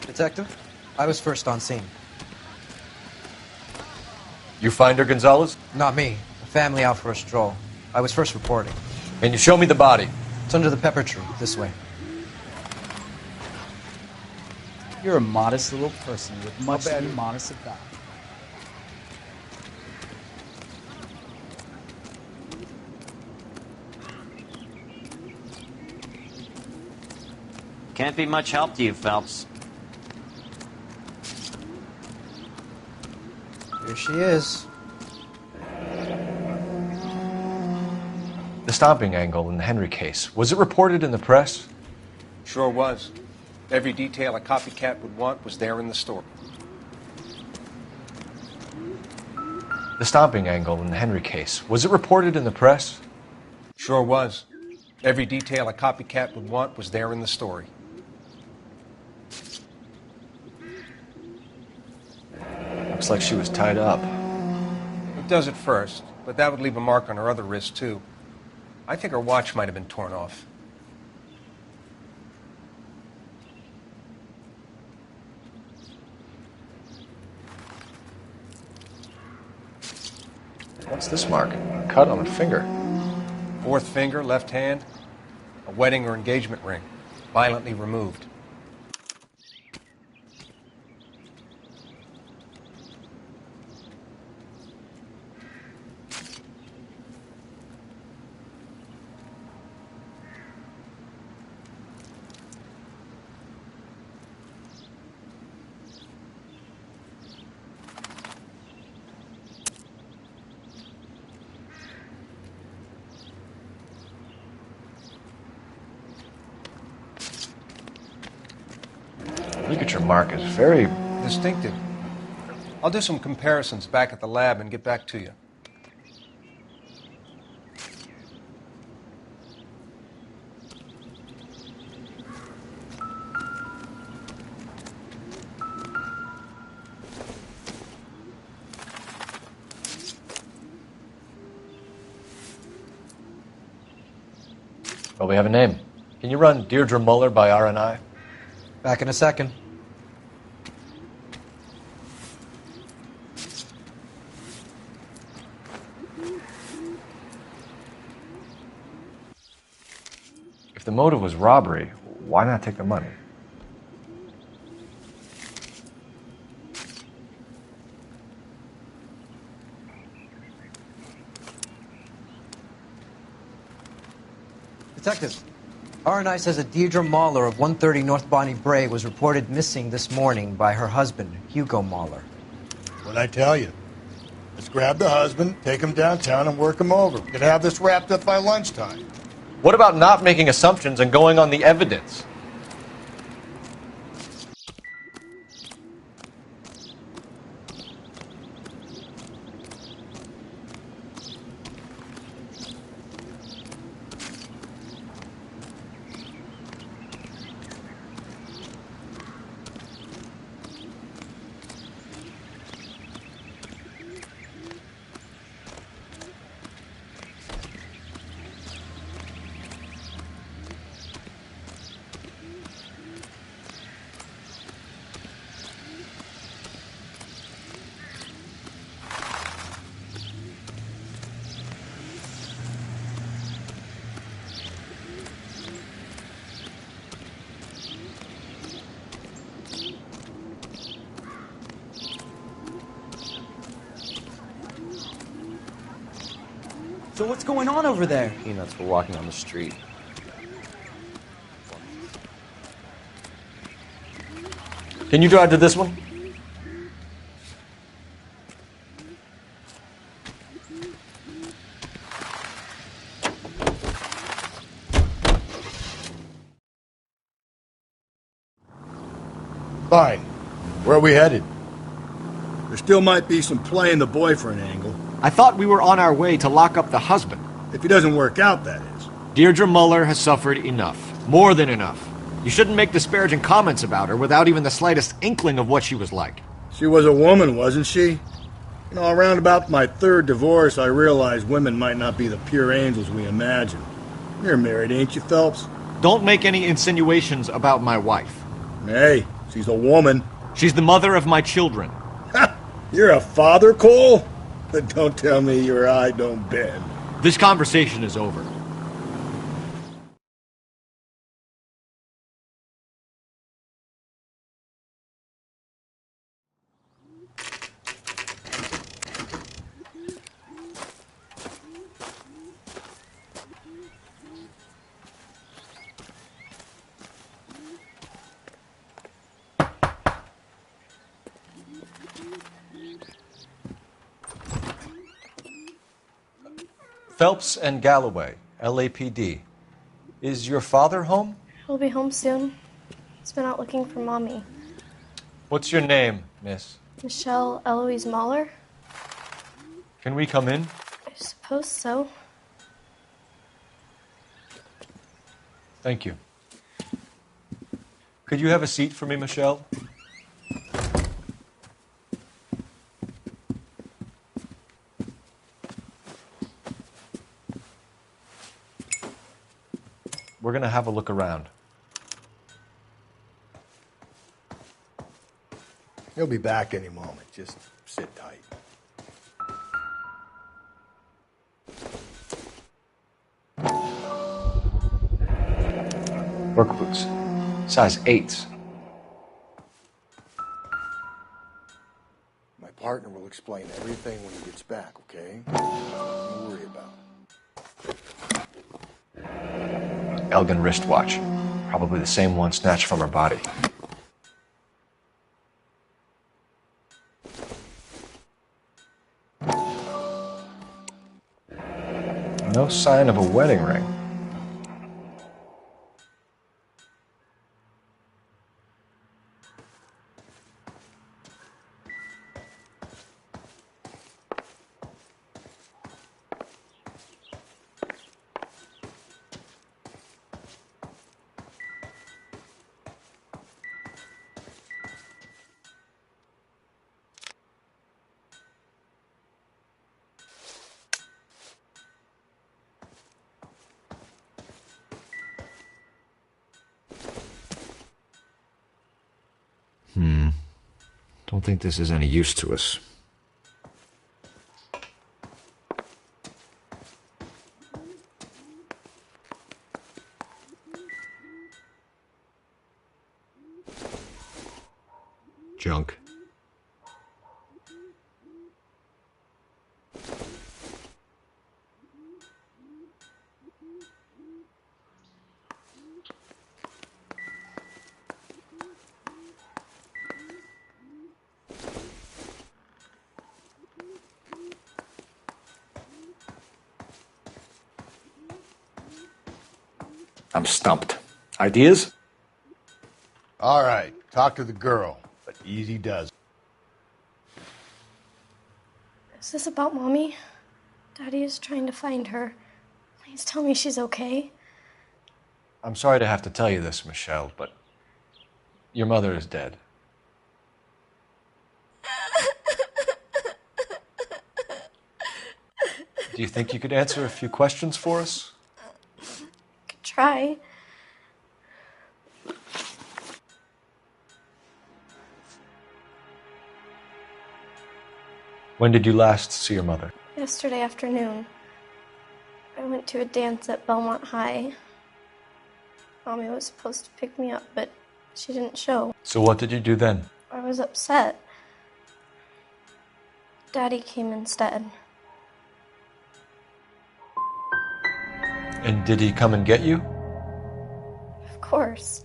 Detective, I was first on scene. You find her, Gonzalez? Not me. A family out for a stroll. I was first reporting. Can you show me the body? It's under the pepper tree, this way. You're a modest little person with much to be modest about. Can't be much help to you, Phelps. Here she is. The stomping angle in the Henry case. Was it reported in the press? Sure was. Every detail a copycat would want was there in the story. The stomping angle in the Henry case. Was it reported in the press? Sure was. Every detail a copycat would want was there in the story. Looks like she was tied up. It does at first, but that would leave a mark on her other wrist, too. I think her watch might have been torn off. What's this mark? A cut on a finger. Fourth finger, left hand, a wedding or engagement ring, violently removed. Ligature mark is very distinctive. I'll do some comparisons back at the lab and get back to you. Well, we have a name. Can you run Deirdre Muller by RNI? Back in a second. If the motive was robbery, why not take the money? Detective, RNI says that Deirdre Mahler of 130 North Bonnie Bray was reported missing this morning by her husband, Hugo Mahler. What'd I tell you? Let's grab the husband, take him downtown, and work him over. We could have this wrapped up by lunchtime. What about not making assumptions and going on the evidence? So what's going on over there? Peanuts were walking on the street. Can you drive to this one? Fine. Where are we headed? There still might be some play in the boyfriend angle. I thought we were on our way to lock up the husband. If he doesn't work out, that is. Deirdre Muller has suffered enough. More than enough. You shouldn't make disparaging comments about her without even the slightest inkling of what she was like. She was a woman, wasn't she? You know, around about my third divorce, I realized women might not be the pure angels we imagine. You're married, ain't you, Phelps? Don't make any insinuations about my wife. Hey, She's a woman. She's the mother of my children. You're a father, Cole? But don't tell me your eye don't bend. This conversation is over. Phelps and Galloway, LAPD. Is your father home? He'll be home soon. He's been out looking for Mommy. What's your name, miss? Michelle Eloise Mahler? Can we come in? I suppose so. Thank you. Could you have a seat for me, Michelle? We're going to have a look around. He'll be back any moment. Just sit tight. Work boots. Size 8s. My partner will explain everything when he gets back, okay? Don't worry about it. Elgin wristwatch. Probably the same one snatched from her body. No sign of a wedding ring. Don't think this is any use to us. Junk. I'm stumped. Ideas? All right, talk to the girl, but easy does. Is this about Mommy? Daddy is trying to find her. Please tell me she's okay. I'm sorry to have to tell you this, Michelle, but your mother is dead. Do you think you could answer a few questions for us? Could try. When did you last see your mother? Yesterday afternoon, I went to a dance at Belmont High. Mommy was supposed to pick me up, but she didn't show. So what did you do then? I was upset. Daddy came instead. And did he come and get you? Of course.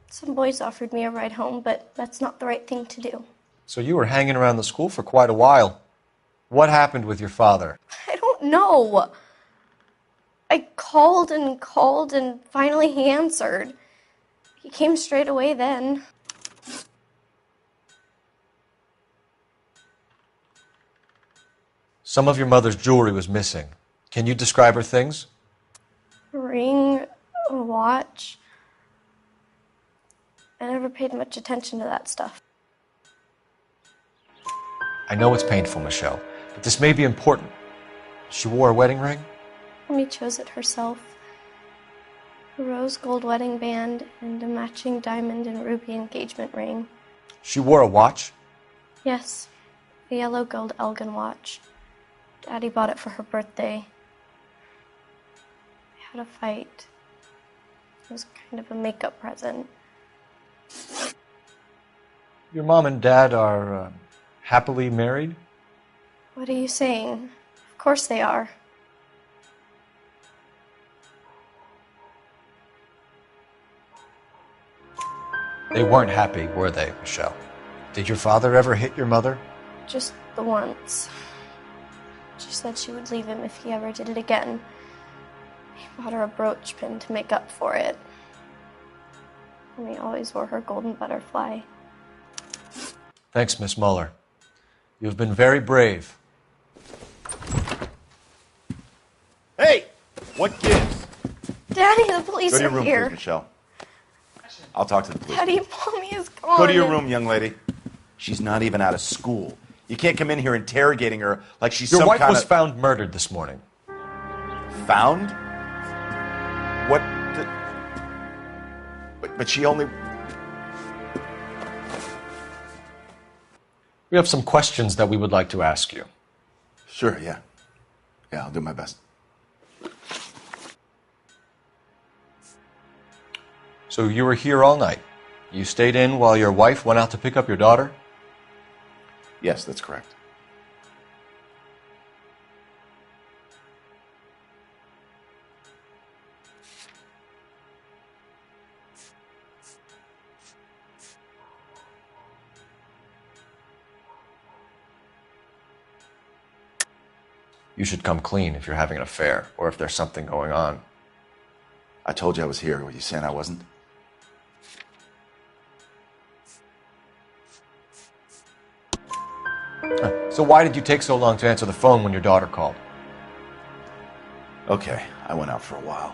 Some boys offered me a ride home, but that's not the right thing to do. So you were hanging around the school for quite a while. What happened with your father? I don't know. I called and finally he answered. He came straight away then. Some of your mother's jewelry was missing. Can you describe her things? A ring, a watch. I never paid much attention to that stuff. I know it's painful, Michelle, but this may be important. She wore a wedding ring? Mommy chose it herself. A rose gold wedding band and a matching diamond and ruby engagement ring. She wore a watch? Yes, a yellow gold Elgin watch. Daddy bought it for her birthday. I had a fight. It was kind of a makeup present. Your mom and dad are happily married? What are you saying? Of course they are. They weren't happy, were they, Michelle? Did your father ever hit your mother? Just the once. She said she would leave him if he ever did it again. He bought her a brooch pin to make up for it. And he always wore her golden butterfly. Thanks, Miss Muller. You've been very brave. Hey! What gives? Daddy, the police Go to your are room, here. please, Michelle. I'll talk to the police. Daddy, Mommy is gone. Go to your room, young lady. She's not even out of school. You can't come in here interrogating her like she's Your some wife kind was of... found murdered this morning. Found? What? But she only... We have some questions that we would like to ask you. Sure, yeah. Yeah, I'll do my best. So you were here all night. You stayed in while your wife went out to pick up your daughter? Yes, that's correct. You should come clean if you're having an affair or if there's something going on. I told you I was here. Were you saying I wasn't? So why did you take so long to answer the phone when your daughter called? Okay, I went out for a while.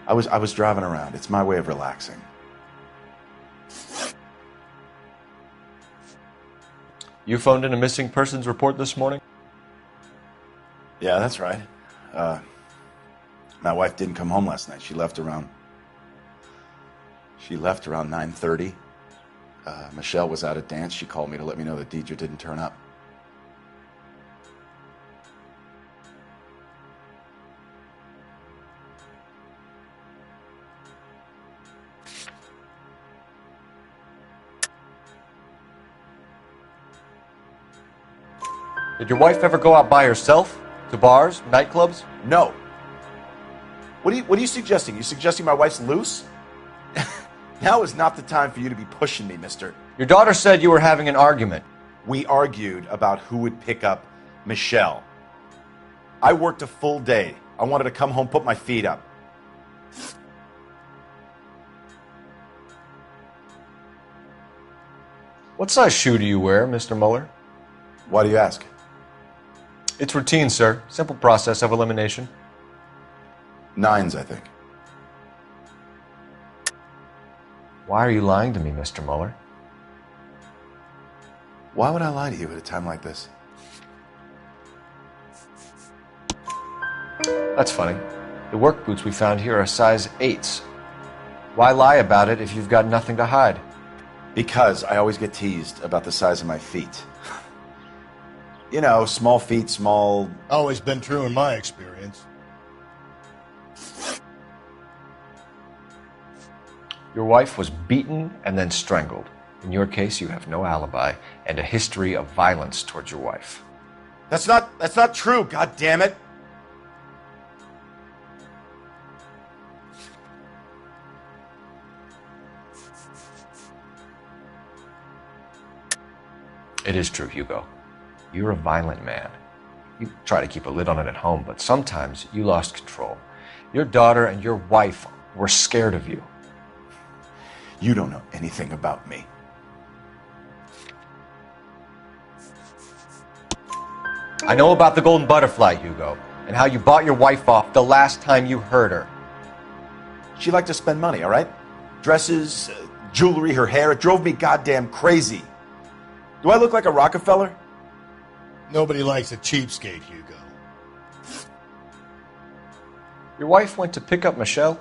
I was driving around. It's my way of relaxing. You phoned in a missing persons report this morning? Yeah, that's right. My wife didn't come home last night. She left around 9:30. Michelle was out at dance. She called me to let me know that Deidre didn't turn up. Did your wife ever go out by herself? To bars, nightclubs? No. What are you suggesting? You suggesting my wife's loose? Now is not the time for you to be pushing me, mister. Your daughter said you were having an argument. We argued about who would pick up Michelle. I worked a full day. I wanted to come home, put my feet up. What size shoe do you wear, Mr. Muller? Why do you ask? It's routine, sir. Simple process of elimination. 9s, I think. Why are you lying to me, Mr. Muller? Why would I lie to you at a time like this? That's funny. The work boots we found here are size 8s. Why lie about it if you've got nothing to hide? Because I always get teased about the size of my feet. You know, small feet, small... Always been true in my experience. Your wife was beaten and then strangled. In your case, you have no alibi and a history of violence towards your wife. That's not true, God damn it! It is true, Hugo. You're a violent man. You try to keep a lid on it at home, but sometimes you lost control. Your daughter and your wife were scared of you. You don't know anything about me. I know about the golden butterfly, Hugo, and how you bought your wife off the last time you heard her. She liked to spend money, all right? Dresses, jewelry, her hair. It drove me goddamn crazy. Do I look like a Rockefeller? Nobody likes a cheapskate, Hugo. Your wife went to pick up Michelle?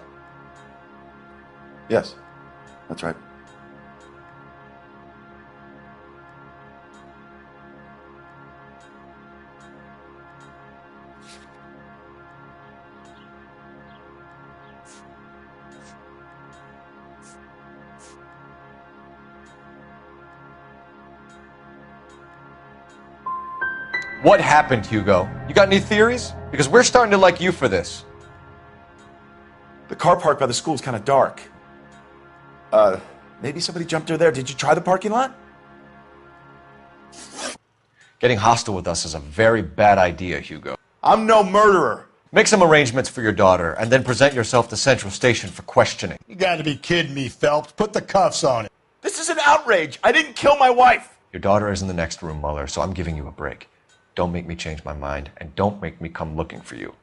Yes, that's right. What happened, Hugo? You got any theories? Because we're starting to like you for this. The car park by the school is kind of dark. Maybe somebody jumped her there. Did you try the parking lot? Getting hostile with us is a very bad idea, Hugo. I'm no murderer. Make some arrangements for your daughter, and then present yourself to Central Station for questioning. You gotta be kidding me, Phelps. Put the cuffs on it. This is an outrage. I didn't kill my wife. Your daughter is in the next room, Mueller, so I'm giving you a break. Don't make me change my mind, and don't make me come looking for you.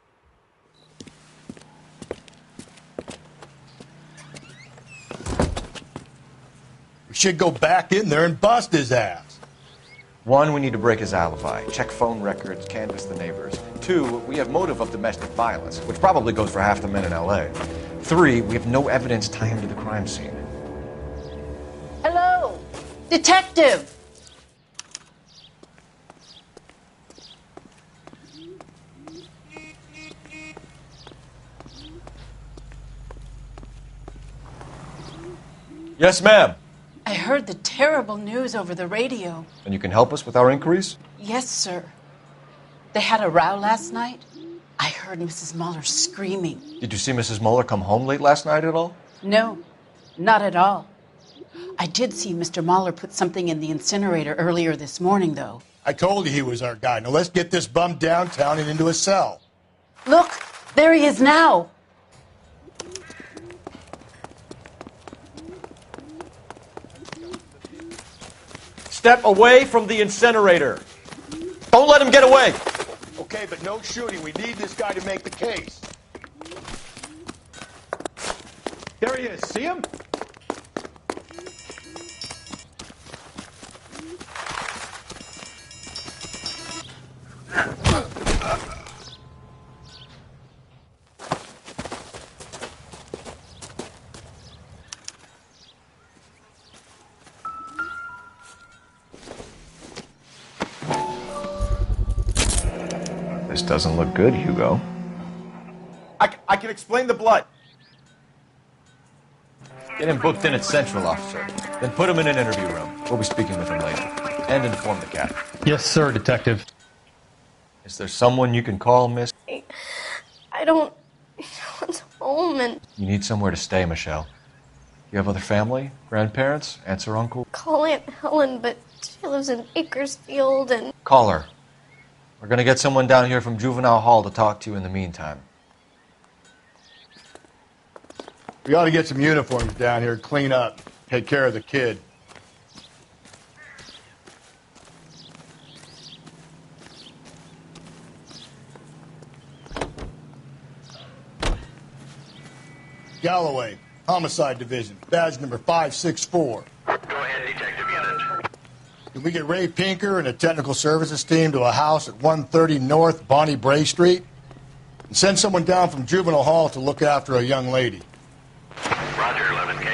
We should go back in there and bust his ass. 1, we need to break his alibi. Check phone records, canvass the neighbors. 2, we have motive of domestic violence, which probably goes for half the men in L.A. 3, we have no evidence tying him to the crime scene. Hello, detective. Yes, ma'am. I heard the terrible news over the radio. And you can help us with our inquiries? Yes, sir. They had a row last night. I heard Mrs. Mueller screaming. Did you see Mrs. Mueller come home late last night at all? No, not at all. I did see Mr. Mueller put something in the incinerator earlier this morning, though. I told you he was our guy. Now let's get this bum downtown and into a cell. Look, there he is now. Step away from the incinerator. Don't let him get away. Okay, but no shooting. We need this guy to make the case. There he is. See him? This doesn't look good, Hugo. I can explain the blood. Get him booked in at Central, officer. Then put him in an interview room. We'll be speaking with him later. And inform the captain. Yes, sir, detective. Is there someone you can call, miss? I don't know what's home, and You need somewhere to stay, Michelle. You have other family? Grandparents? Aunts or uncle? call Aunt Helen, but she lives in Bakersfield, and Call her. We're gonna get someone down here from Juvenile Hall to talk to you in the meantime. We ought to get some uniforms down here, clean up, take care of the kid. Galloway, Homicide Division, badge number 564. Go ahead, Detective Unit. Can we get Ray Pinker and a technical services team to a house at 130 North Bonnie Bray Street? And send someone down from Juvenile Hall to look after a young lady. Roger, 11K.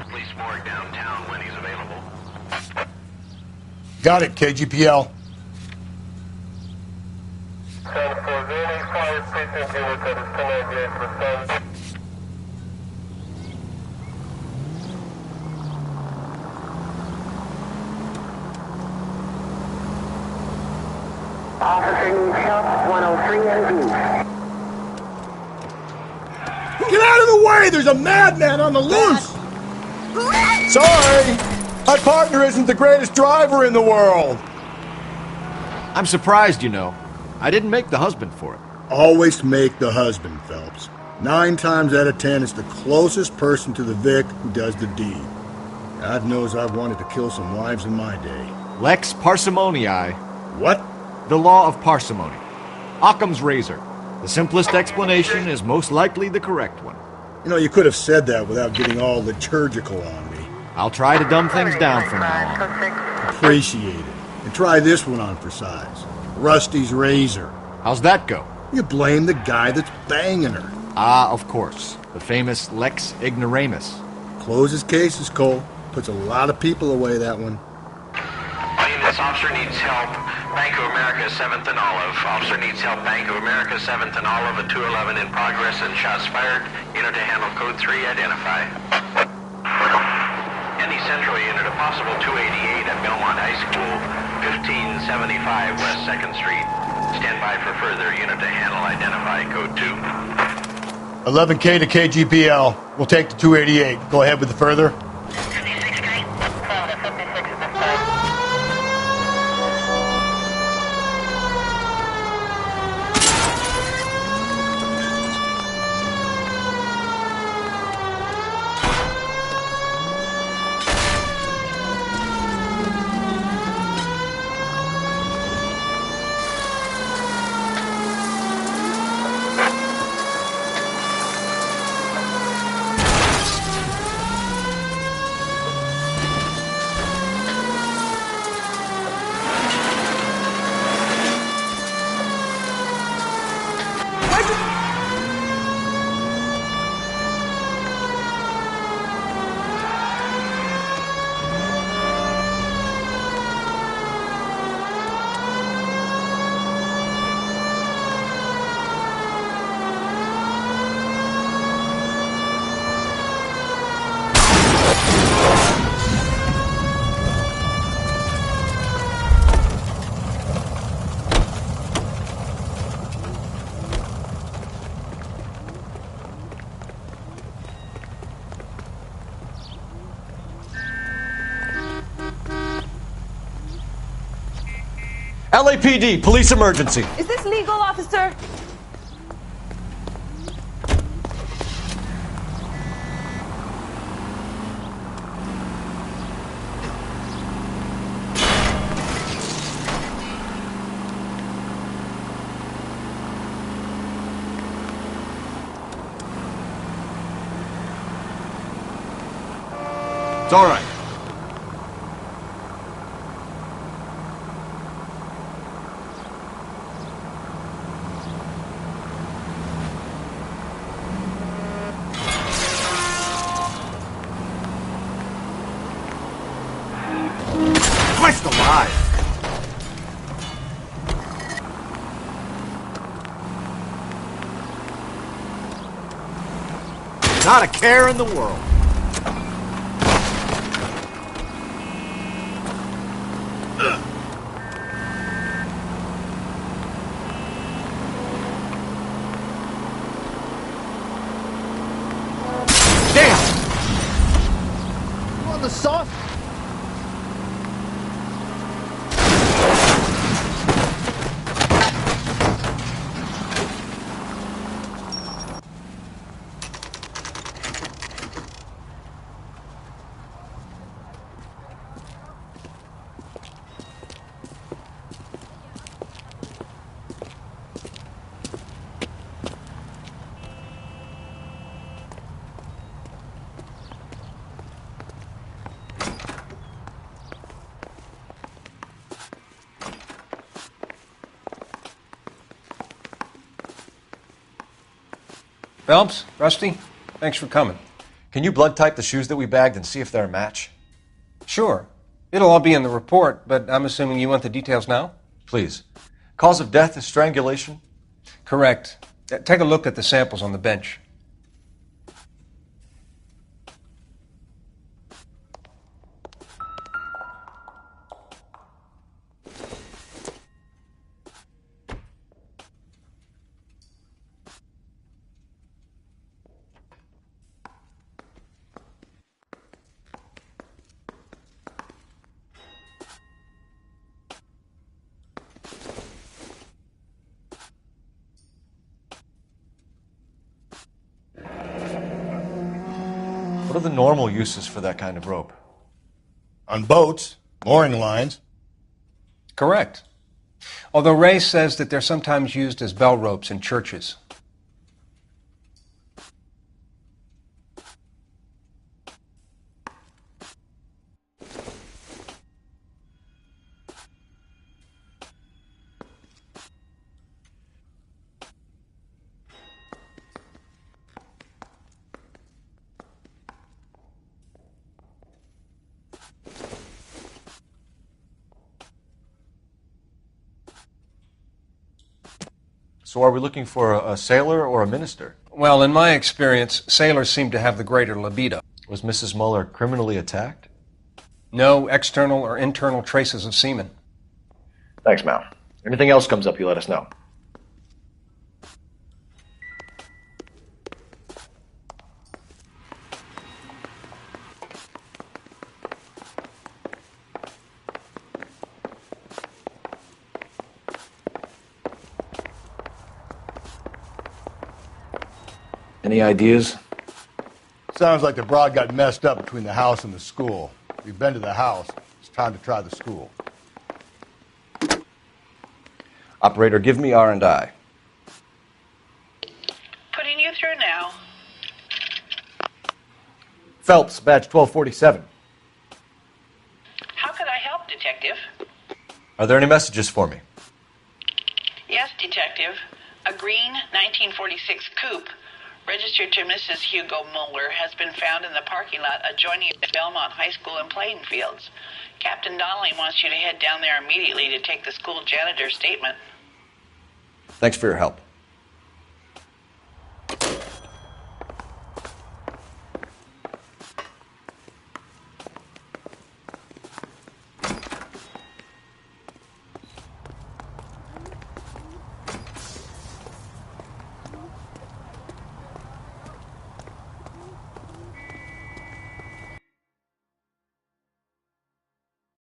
Police morgue downtown when he's available. Got it, KGPL. Officer needs help, 103 and Get out of the way! There's a madman on the loose! Sorry! My partner isn't the greatest driver in the world! I'm surprised, you know. I didn't make the husband for it. Always make the husband, Phelps. 9 times out of 10, it's the closest person to the Vic who does the deed. God knows I've wanted to kill some wives in my day. Lex parsimoniae. What? The law of parsimony. Occam's razor. The simplest explanation is most likely the correct one. You know, you could have said that without getting all liturgical on me. I'll try to dumb things down from now on. Appreciate it. And try this one on for size. Rusty's razor. How's that go? You blame the guy that's banging her. Ah, of course. The famous Lex Ignoramus. Closes cases, Cole. Puts a lot of people away, that one. This officer needs help. Bank of America, 7th and Olive. Officer needs help. Bank of America, 7th and Olive, at 211 in progress and shots fired. Unit to handle code 3, identify. Any Central unit, a possible 288 at Belmont High School, 1575 West 2nd Street. Stand by for further. Unit to handle, identify, code 2. 11K to KGPL. We'll take the 288. Go ahead with the further. 56K? 56 is the LAPD, police emergency. Is this legal, officer? It's all right. Christ alive! Not a care in the world. Damn! You on the soft? Phelps, Rusty, thanks for coming. Can you blood type the shoes that we bagged and see if they're a match? Sure. It'll all be in the report, but I'm assuming you want the details now? Please. Cause of death is strangulation? Correct. Take a look at the samples on the bench. What are the normal uses for that kind of rope? On boats, mooring lines. Correct. Although Ray says that they're sometimes used as bell ropes in churches. So are we looking for a sailor or a minister? Well, in my experience, sailors seem to have the greater libido. Was Mrs. Muller criminally attacked? No external or internal traces of semen. Thanks, Mal. Anything else comes up, you let us know. Any ideas? Sounds like the broad got messed up between the house and the school. We've been to the house. It's time to try the school. Operator, give me R&I. Putting you through now. Phelps, badge 1247. How could I help, Detective? Are there any messages for me? Yes, Detective. A green 1946 coupe registered to Mrs. Hugo Muller has been found in the parking lot adjoining the Belmont High School and playing fields. Captain Donnelly wants you to head down there immediately to take the school janitor's statement. Thanks for your help.